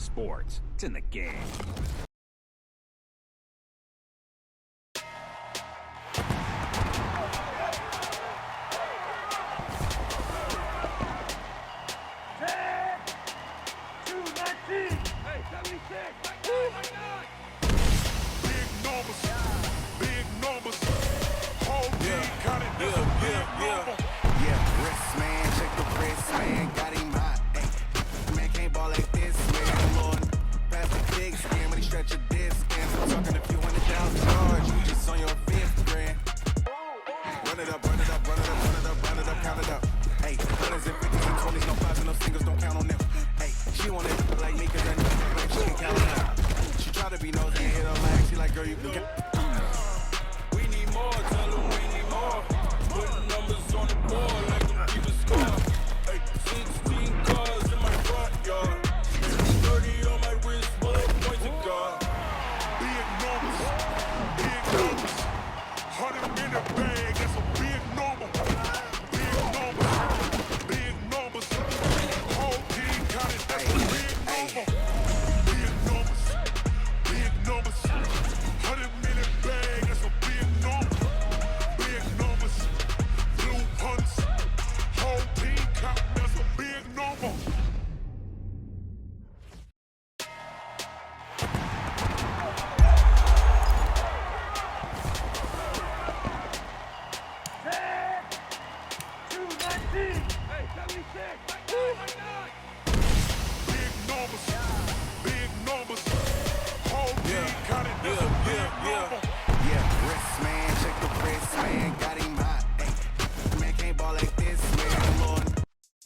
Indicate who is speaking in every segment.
Speaker 1: sports. It's in the game.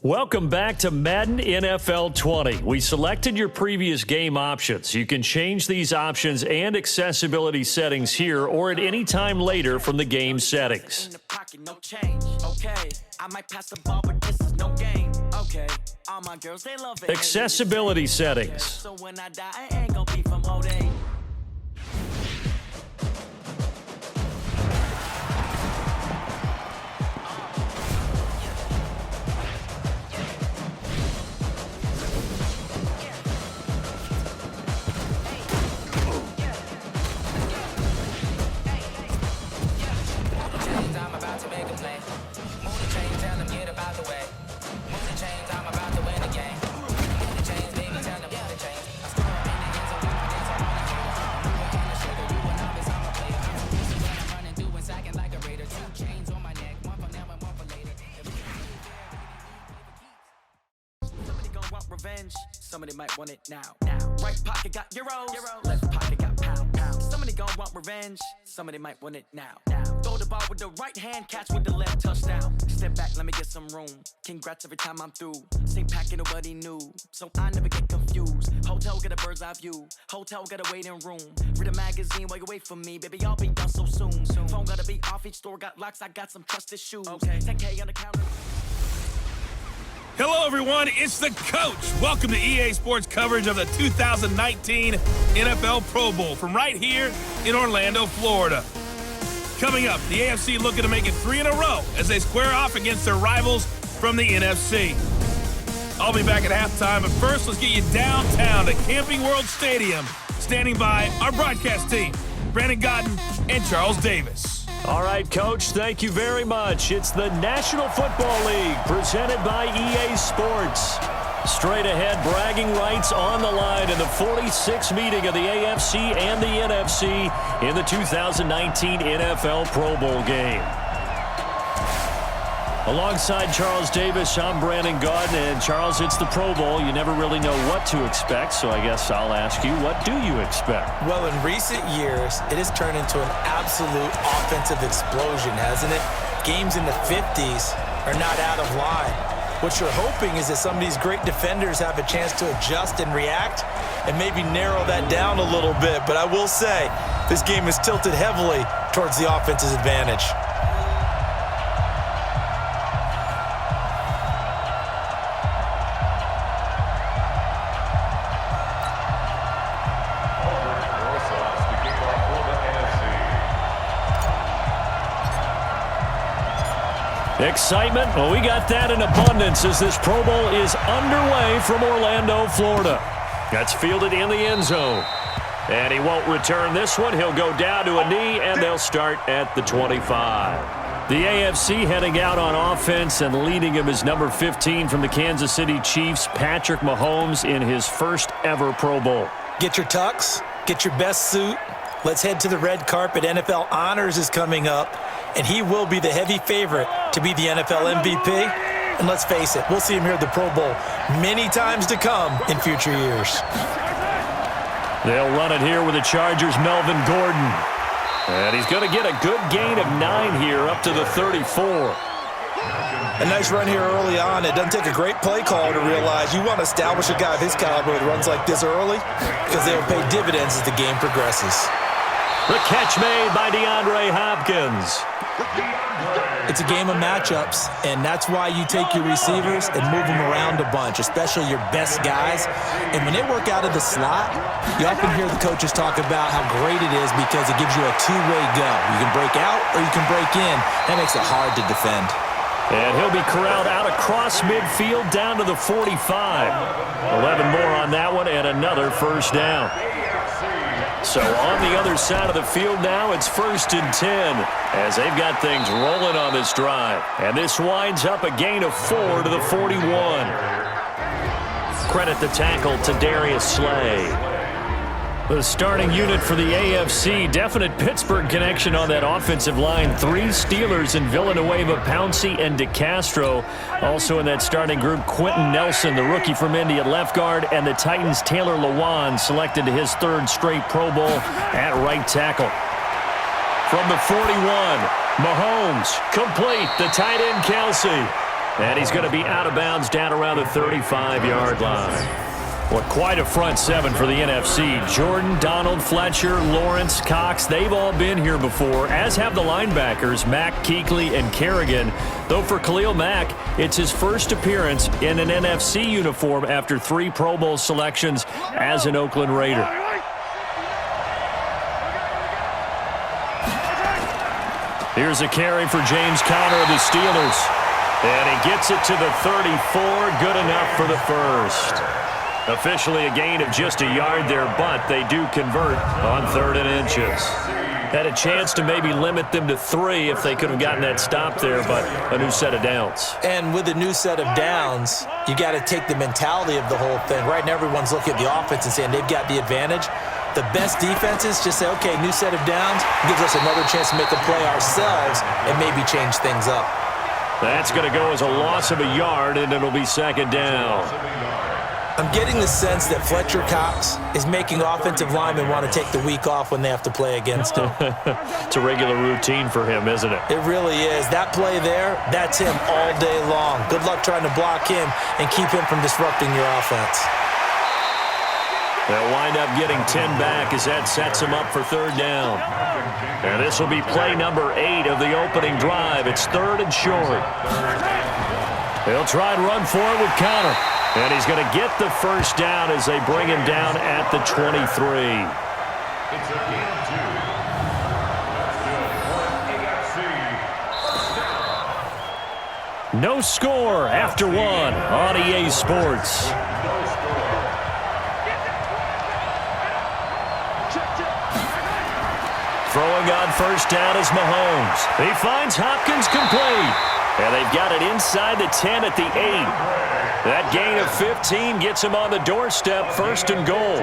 Speaker 2: Welcome back to Madden NFL 20. We selected your previous game options. You can change these options and accessibility settings here or at any time later from the game settings.
Speaker 3: In the pocket, no change. Okay, I might pass the ball, but this is no game. Okay, all my girls, they love it.
Speaker 2: Accessibility settings.
Speaker 3: So when I die, I ain't gonna be from old age. Somebody might want it now. Right pocket got euros. Left pocket got pound. Somebody gon' want revenge. Somebody might want it now. Throw the ball with the right hand, catch with the left, touchdown. Step back, let me get some room. Congrats every time I'm through. Same packet, nobody new, so I never get confused. Hotel get a bird's eye view. Hotel got a waiting room. Read a magazine while you wait for me, baby. I'll be done so soon. Phone gotta be off. Each store got locks. I got some trusted shoes. Okay, 10K on the counter.
Speaker 4: Hello, everyone. It's the coach. Welcome to EA Sports coverage of the 2019 NFL Pro Bowl from right here in Orlando, Florida. Coming up, the AFC looking to make it 3 in a row as they square off against their rivals from the NFC. I'll be back at halftime, but first, let's get you downtown to Camping World Stadium. Standing by our broadcast team, Brandon Godden and Charles Davis.
Speaker 2: All right, Coach, thank you very much. It's the National Football League presented by EA Sports. Straight ahead, bragging rights on the line in the 46th meeting of the AFC and the NFC in the 2019 NFL Pro Bowl game. Alongside Charles Davis, I'm Brandon Godden. And Charles, it's the Pro Bowl. You never really know what to expect, so I guess I'll ask you, what do you expect?
Speaker 5: Well, in recent years, it has turned into an absolute offensive explosion, hasn't it? Games in the 50s are not out of line. What you're hoping is that some of these great defenders have a chance to adjust and react and maybe narrow that down a little bit. But I will say, this game is tilted heavily towards the offense's advantage.
Speaker 2: Excitement? Well, we got that in abundance as this Pro Bowl is underway from Orlando, Florida. That's fielded in the end zone. And he won't return this one. He'll go down to a knee, and they'll start at the 25. The AFC heading out on offense, and leading him is number 15 from the Kansas City Chiefs, Patrick Mahomes, in his first ever Pro Bowl.
Speaker 5: Get your tux, get your best suit. Let's head to the red carpet. NFL Honors is coming up, and he will be the heavy favorite to be the NFL MVP. And let's face it, we'll see him here at the Pro Bowl many times to come in future years.
Speaker 2: They'll run it here with the Chargers' Melvin Gordon. And he's going to get a good gain of 9 here up to the 34.
Speaker 5: A nice run here early on. It doesn't take a great play call to realize you want to establish a guy of his caliber with runs like this early because they will pay dividends as the game progresses.
Speaker 2: The catch made by DeAndre Hopkins.
Speaker 5: It's a game of matchups, and that's why you take your receivers and move them around a bunch, especially your best guys. And when they work out of the slot, you often hear the coaches talk about how great it is because it gives you a two-way go. You can break out or you can break in. That makes it hard to defend.
Speaker 2: And he'll be corralled out across midfield down to the 45. 11 more on that one and another first down. So on the other side of the field now, it's 1st and 10 as they've got things rolling on this drive. And this winds up a gain of 4 to the 41. Credit the tackle to Darius Slay. The starting unit for the AFC, definite Pittsburgh connection on that offensive line. 3 Steelers in Villanueva, Pouncey, and DeCastro. Also in that starting group, Quentin Nelson, the rookie from Indy at left guard, and the Titans' Taylor Lewan, selected to his 3rd straight Pro Bowl at right tackle. From the 41, Mahomes, complete, the tight end Kelsey. And he's going to be out of bounds down around the 35-yard line. Well, quite a front 7 for the NFC. Jordan, Donald, Fletcher, Lawrence, Cox, they've all been here before, as have the linebackers, Mack, Kuechly, and Kerrigan. Though for Khalil Mack, it's his first appearance in an NFC uniform after 3 Pro Bowl selections as an Oakland Raider. Here's a carry for James Conner of the Steelers. And he gets it to the 34, good enough for the first. Officially a gain of just a yard there, but they do convert on 3rd and inches. Had a chance to maybe limit them to 3 if they could have gotten that stop there, but a new set of downs.
Speaker 5: And with a new set of downs, you got to take the mentality of the whole thing. Right now, everyone's looking at the offense and saying they've got the advantage. The best defenses just say, okay, new set of downs gives us another chance to make a play ourselves and maybe change things up.
Speaker 2: That's going to go as a loss of a yard, and it'll be 2nd down.
Speaker 5: I'm getting the sense that Fletcher Cox is making offensive linemen want to take the week off when they have to play against him.
Speaker 2: It's a regular routine for him, isn't it?
Speaker 5: It really is. That play there, that's him all day long. Good luck trying to block him and keep him from disrupting your offense.
Speaker 2: They'll wind up getting 10 back as that sets him up for 3rd down. And this will be play number 8 of the opening drive. It's 3rd and short. They'll try and run for it with Conner. And he's going to get the first down as they bring him down at the 23.
Speaker 1: It's a gain of 2. AFC.
Speaker 2: No score after 1 on EA Sports. Throwing on first down is Mahomes. He finds Hopkins complete. And they've got it inside the 10 at the 8. That gain of 15 gets him on the doorstep, 1st and goal.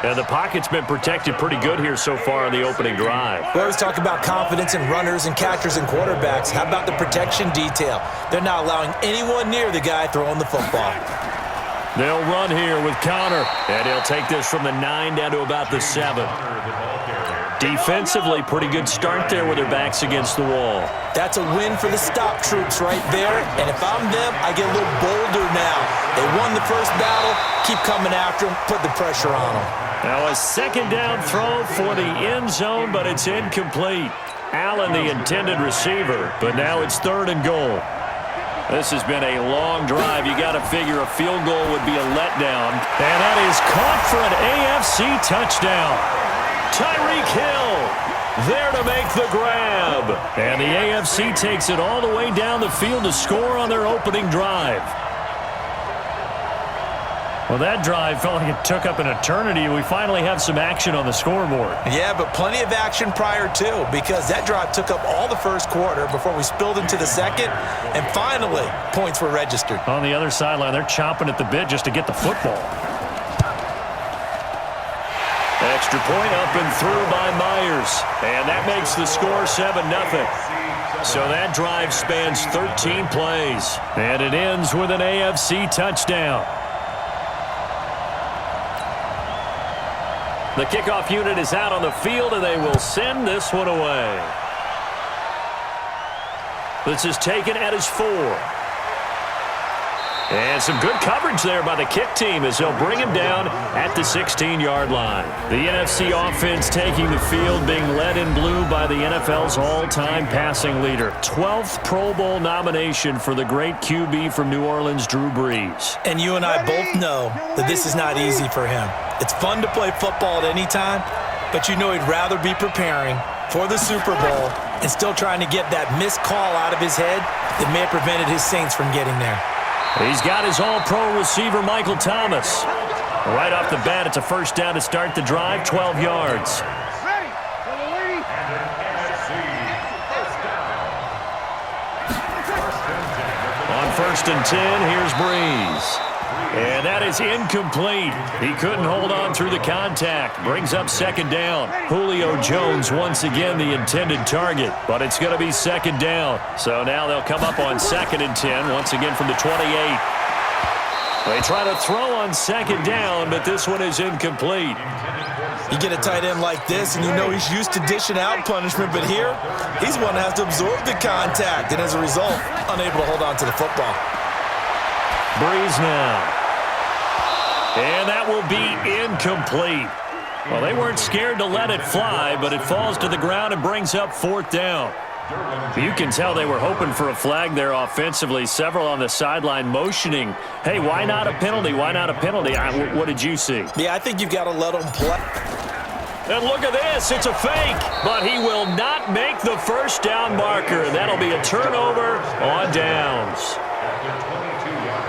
Speaker 2: And the pocket's been protected pretty good here so far on the opening drive.
Speaker 5: We always talk about confidence in runners and catchers and quarterbacks. How about the protection detail? They're not allowing anyone near the guy throwing the football.
Speaker 2: They'll run here with Conner, and he'll take this from the 9 down to about the 7. Defensively, pretty good start there with their backs against the wall.
Speaker 5: That's a win for the stop troops right there. And if I'm them, I get a little bolder now. They won the first battle. Keep coming after them. Put the pressure on them.
Speaker 2: Now a 2nd down throw for the end zone, but it's incomplete. Allen, the intended receiver, but now it's 3rd and goal. This has been a long drive. You got to figure a field goal would be a letdown. And that is caught for an AFC touchdown. Tyreek Hill there to make the grab. And the AFC takes it all the way down the field to score on their opening drive. Well, that drive felt like it took up an eternity, and we finally have some action on the scoreboard.
Speaker 5: Yeah, but plenty of action prior to, because that drive took up all the first quarter before we spilled into the second, and finally, points were registered.
Speaker 2: On the other sideline, they're chomping at the bit just to get the football. Extra point up and through by Myers, and that makes the score 7-0. So that drive spans 13 plays, and it ends with an AFC touchdown. The kickoff unit is out on the field, and they will send this one away. This is taken at his 4. And some good coverage there by the kick team as they'll bring him down at the 16-yard line. The NFC offense taking the field, being led in blue by the NFL's all-time passing leader. 12th Pro Bowl nomination for the great QB from New Orleans, Drew Brees.
Speaker 5: And you and I both know that this is not easy for him. It's fun to play football at any time, but you know he'd rather be preparing for the Super Bowl and still trying to get that missed call out of his head that may have prevented his Saints from getting there.
Speaker 2: He's got his all-pro receiver, Michael Thomas. Right off the bat, it's a first down to start the drive, 12 yards. On 1st and 10, here's Brees. And that is incomplete. He couldn't hold on through the contact. Brings up 2nd down. Julio Jones once again the intended target, but it's going to be 2nd down. So now they'll come up on 2nd and 10, once again from the 28. They try to throw on 2nd down, but this one is incomplete.
Speaker 5: You get a tight end like this, and you know he's used to dishing out punishment, but here, he's one that has to absorb the contact, and as a result, unable to hold on to the football.
Speaker 2: Brees now. And that will be incomplete. Well, they weren't scared to let it fly, but it falls to the ground and brings up 4th down. You can tell they were hoping for a flag there offensively. Several on the sideline motioning, hey, why not a penalty? Why not a penalty? What did you see?
Speaker 5: Yeah, I think you've got to let them play.
Speaker 2: And look at this. It's a fake, but he will not make the first down marker. That'll be a turnover on downs.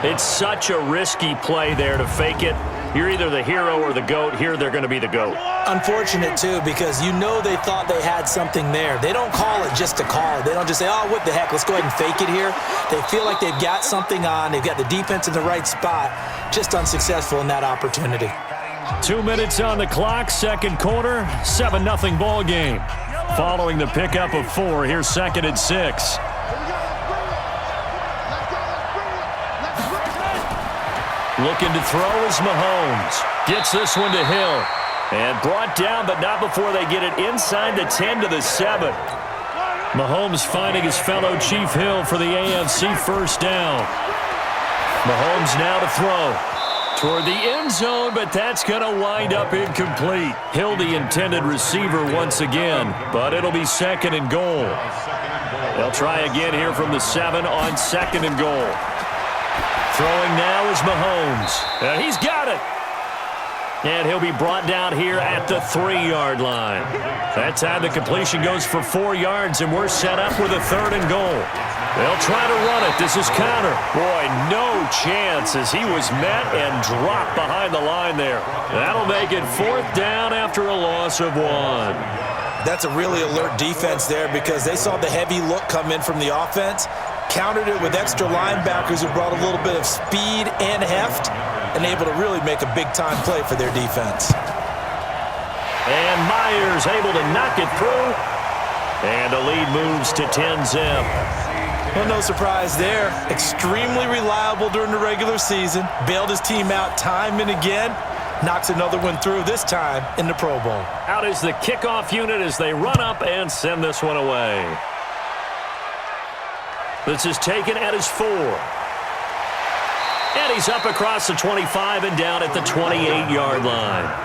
Speaker 2: It's such a risky play there to fake it. You're either the hero or the GOAT. Here they're going to be the GOAT.
Speaker 5: Unfortunate, too, because you know they thought they had something there. They don't call it just to call it. They don't just say, oh, what the heck, let's go ahead and fake it here. They feel like they've got something on. They've got the defense in the right spot. Just unsuccessful in that opportunity.
Speaker 2: 2 minutes on the clock, 2nd quarter, 7-0 ball game. Following the pickup of 4, here's 2nd and 6. Looking to throw is Mahomes. Gets this one to Hill. And brought down, but not before they get it inside the 10 to the 7. Mahomes finding his fellow Chief Hill for the AFC first down. Mahomes now to throw. Toward the end zone, but that's going to wind up incomplete. Hill, the intended receiver once again, but it'll be 2nd and goal. They'll try again here from the 7 on 2nd and goal. Throwing now is Mahomes. And he's got it. And he'll be brought down here at the 3-yard line. That time the completion goes for 4 yards, and we're set up with a 3rd and goal. They'll try to run it. This is Connor. Boy, no chance as he was met and dropped behind the line there. That'll make it 4th down after a loss of 1.
Speaker 5: That's a really alert defense there because they saw the heavy look come in from the offense, countered it with extra linebackers who brought a little bit of speed and heft, and able to really make a big-time play for their defense.
Speaker 2: And Myers able to knock it through, and the lead moves to 10-zip.
Speaker 5: Well, no surprise there. Extremely reliable during the regular season, bailed his team out time and again, knocks another one through, this time in the Pro Bowl.
Speaker 2: Out is the kickoff unit as they run up and send this one away. This is taken at his 4. And he's up across the 25 and down at the 28-yard line.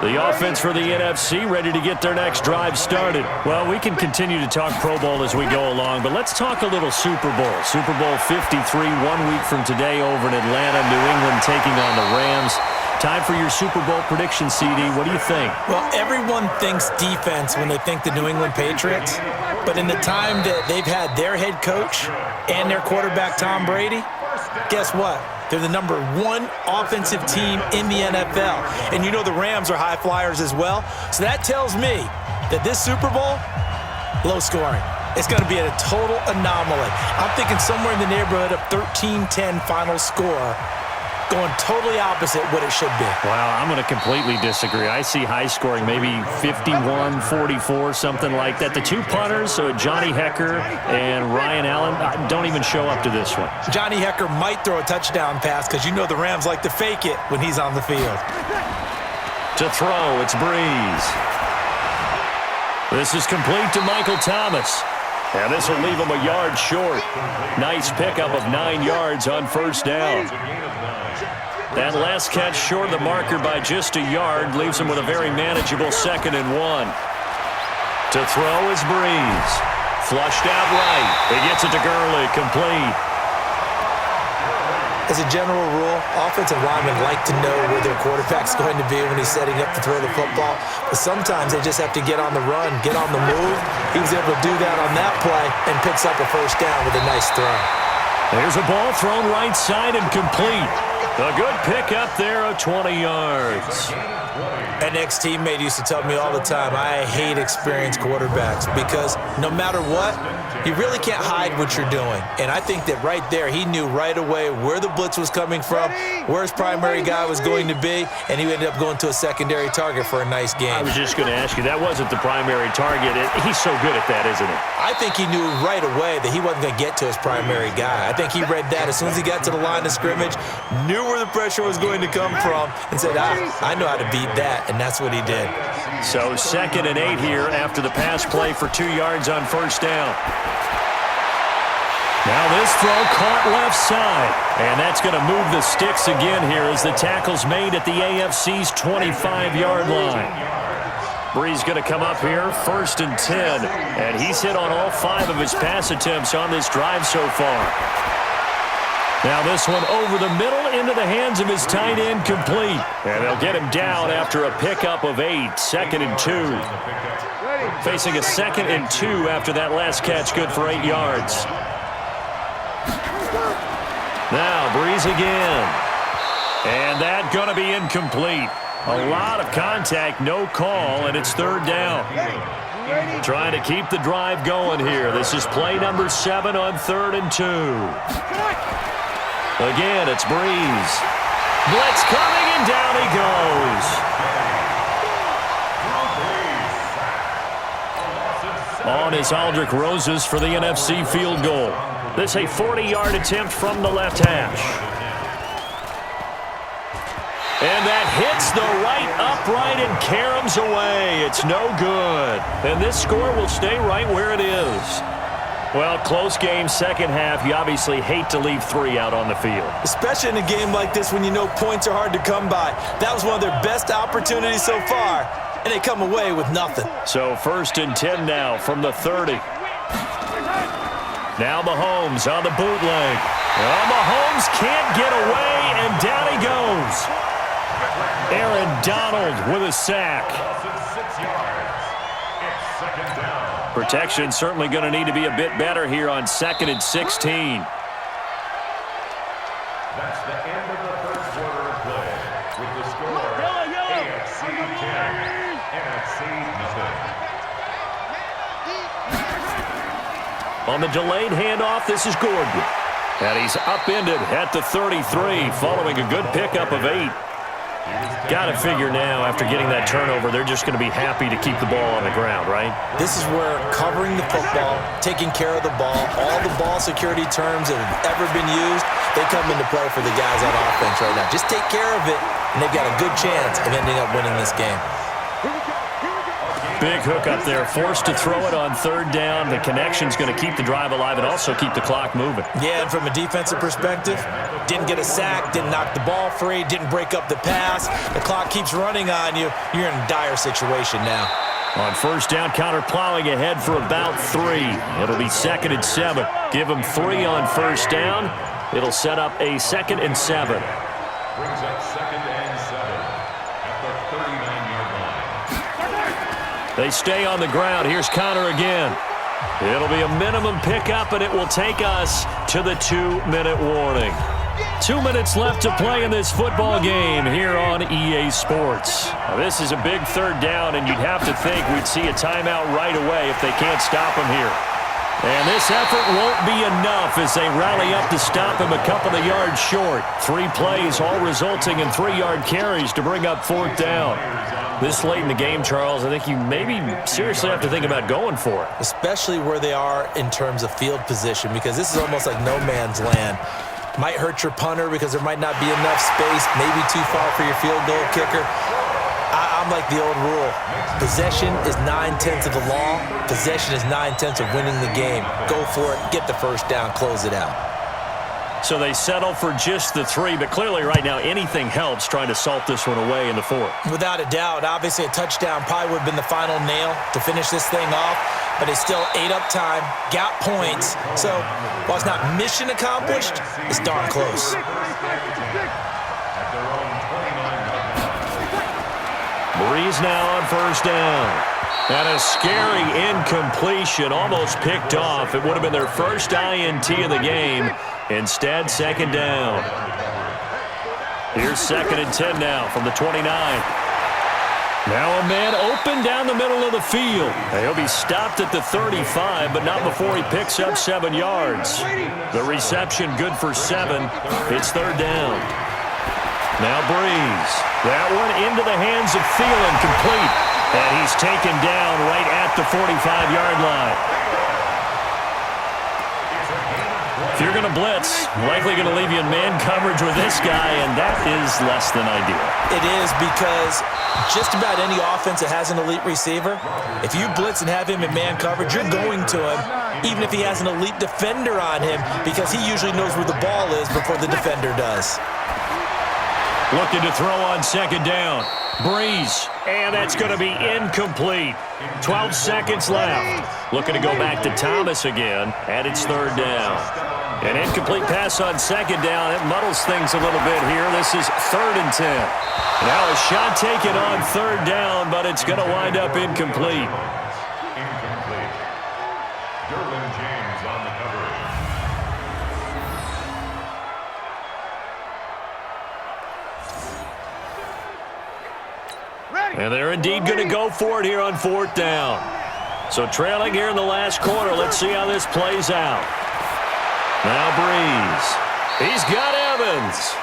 Speaker 2: The offense for the NFC ready to get their next drive started. Well, we can continue to talk Pro Bowl as we go along, but let's talk a little Super Bowl. Super Bowl 53, 1 week from today over in Atlanta. New England taking on the Rams. Time for your Super Bowl prediction, CD. What do you think?
Speaker 5: Well, everyone thinks defense when they think the New England Patriots. But in the time that they've had their head coach and their quarterback, Tom Brady, guess what? They're the #1 offensive team in the NFL. And you know the Rams are high flyers as well. So that tells me that this Super Bowl, low scoring. It's going to be a total anomaly. I'm thinking somewhere in the neighborhood of 13-10 final score, going totally opposite what it should be.
Speaker 2: Wow, I'm going to completely disagree. I see high scoring, maybe 51-44, something like that. The two punters, so Johnny Hecker and Ryan Allen, don't even show up to this one.
Speaker 5: Johnny Hecker might throw a touchdown pass because you know the Rams like to fake it when he's on the field.
Speaker 2: To throw, it's Breeze. This is complete to Michael Thomas. And this will leave him a yard short. Nice pickup of 9 yards on first down. That last catch short of the marker by just a yard leaves him with a very manageable 2nd and 1. To throw is Breeze. Flushed out right. He gets it to Gurley, complete.
Speaker 5: As a general rule, offensive linemen like to know where their quarterback's going to be when he's setting up to throw the football. But sometimes they just have to get on the run, get on the move. He was able to do that on that play and picks up a first down with a nice throw.
Speaker 2: There's a ball thrown right side and complete. A good pickup there of 20 yards.
Speaker 5: An ex-teammate used to tell me all the time, I hate experienced quarterbacks because no matter what, you really can't hide what you're doing. And I think that right there, he knew right away where the blitz was coming from, where his primary guy was going to be, and he ended up going to a secondary target for a nice game.
Speaker 2: I was just going to ask you, that wasn't the primary target. He's so good at that, isn't he?
Speaker 5: I think he knew right away that he wasn't going to get to his primary guy. I think he read that as soon as he got to the line of scrimmage, knew where the pressure was going to come from, and said, I know how to beat that, and that's what he did.
Speaker 2: So 2nd and 8 here after the pass play for 2 yards on first down. Now this throw caught left side, and that's going to move the sticks again here as the tackle's made at the AFC's 25-yard line. Breeze going to come up here, 1st and 10, and he's hit on all 5 of his pass attempts on this drive so far. Now this one over the middle into the hands of his tight end, complete. And they'll get him down after a pickup of 8, 2nd and 2. Facing a 2nd and 2 after that last catch, good for 8 yards. Now Breeze again. And that going to be incomplete. A lot of contact, no call, and it's 3rd down. Trying to keep the drive going here. This is play number 7 on 3rd and 2. Again, it's Breeze. Blitz coming, and down he goes. On is Aldrick Roses for the NFC field goal. This a 40-yard attempt from the left hash. And that hits the right upright and caroms away. It's no good. And this score will stay right where it is. Well, close game, second half. You obviously hate to leave 3 out on the field.
Speaker 5: Especially in a game like this when you know points are hard to come by. That was one of their best opportunities so far, and they come away with nothing.
Speaker 2: So 1st and 10 now from the 30. Now Mahomes on the bootleg. Well, Mahomes can't get away, and down he goes. Aaron Donald with a sack. Protection certainly going to need to be a bit better here on 2nd and 16.
Speaker 1: That's the end of the first quarter of play. With the score, AFC 10, NFC nothing.
Speaker 2: On the delayed handoff, this is Gordon. And he's upended at the 33 following a good pickup of 8. Got to figure now, after getting that turnover, they're just going to be happy to keep the ball on the ground, right?
Speaker 5: This is where covering the football, taking care of the ball, all the ball security terms that have ever been used, they come into play for the guys on offense right now. Just take care of it, and they've got a good chance of ending up winning this game.
Speaker 2: Big hook up there, forced to throw it on 3rd down. The connection's going to keep the drive alive and also keep the clock moving.
Speaker 5: Yeah, and from a defensive perspective, didn't get a sack, didn't knock the ball free, didn't break up the pass. The clock keeps running on you. You're in a dire situation now.
Speaker 2: On 1st down, counter plowing ahead for about 3. It'll be 2nd and 7. Give them 3 on 1st down. It'll set up a 2nd and 7.
Speaker 1: Brings up 2nd and 7 at the 39-yard line.
Speaker 2: They stay on the ground. Here's Connor again. It'll be a minimum pickup, and it will take us to the 2-minute warning. 2 minutes left to play in this football game here on EA Sports. Now, this is a big third down, and you'd have to think we'd see a timeout right away if they can't stop him here. And this effort won't be enough as they rally up to stop him a couple of yards short. 3 plays, all resulting in 3-yard carries to bring up 4th down. This late in the game, Charles, I think you maybe seriously have to think about going for it.
Speaker 5: Especially where they are in terms of field position, because this is almost like no man's land. Might hurt your punter because there might not be enough space, maybe too far for your field goal kicker. I'm like the old rule. Possession is 9/10 of the law. Possession is 9/10 of winning the game. Go for it, get the first down, close it out.
Speaker 2: So they settle for just the 3, but clearly right now anything helps trying to salt this one away in the 4th.
Speaker 5: Without a doubt, obviously a touchdown probably would have been the final nail to finish this thing off, but it's still ate up time, got points. So while it's not mission accomplished, it's darn close.
Speaker 2: Breeze now on 1st down. And a scary incompletion, almost picked off. It would have been their first INT of the game. Instead, 2nd down. Here's 2nd and 10 now from the 29. Now a man open down the middle of the field. He'll be stopped at the 35, but not before he picks up 7 yards. The reception good for 7. It's 3rd down. Now Breeze. That one into the hands of Thielen, complete. And he's taken down right at the 45-yard line. If you're going to blitz, likely going to leave you in man coverage with this guy, and that is less than ideal.
Speaker 5: It is, because just about any offense that has an elite receiver, if you blitz and have him in man coverage, you're going to him, even if he has an elite defender on him, because he usually knows where the ball is before the defender does.
Speaker 2: Looking to throw on 2nd down. Breeze, and that's going to be incomplete. 12 seconds left. Looking to go back to Thomas again, and it's 3rd down. An incomplete pass on 2nd down. It muddles things a little bit here. This is 3rd and 10. Now a shot taken on 3rd down, but it's going to wind up incomplete.
Speaker 1: Incomplete. Derwin James on the coverage.
Speaker 2: And they're indeed going to go for it here on 4th down. So trailing here in the last quarter. Let's see how this plays out. Now Breeze. He's got Evans.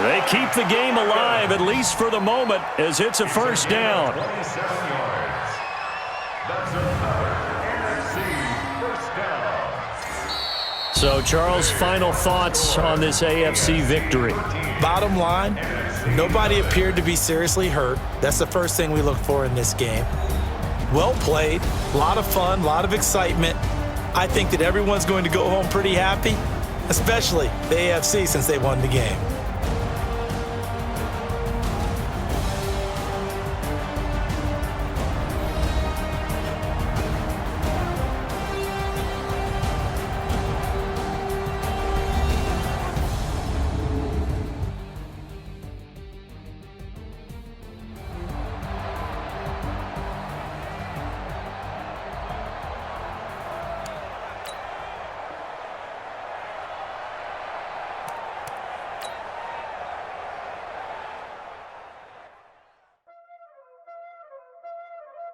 Speaker 2: They keep the game alive, at least for the moment, as it's a 1st down.
Speaker 1: 27 yards. That's another NFC first down.
Speaker 2: So, Charles, final thoughts on this AFC victory.
Speaker 5: Bottom line, nobody appeared to be seriously hurt. That's the first thing we look for in this game. Well played, a lot of fun, a lot of excitement. I think that everyone's going to go home pretty happy, especially the AFC since they won the game.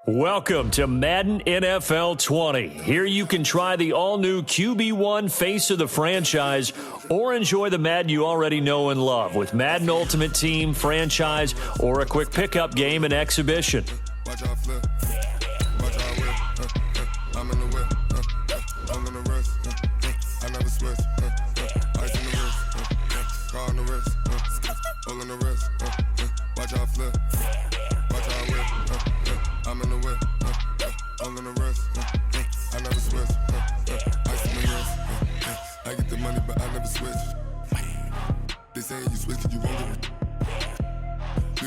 Speaker 2: Welcome to Madden NFL 20. Here you can try the all-new QB1 face of the franchise or enjoy the Madden you already know and love with Madden Ultimate Team, franchise, or a quick pickup game and exhibition.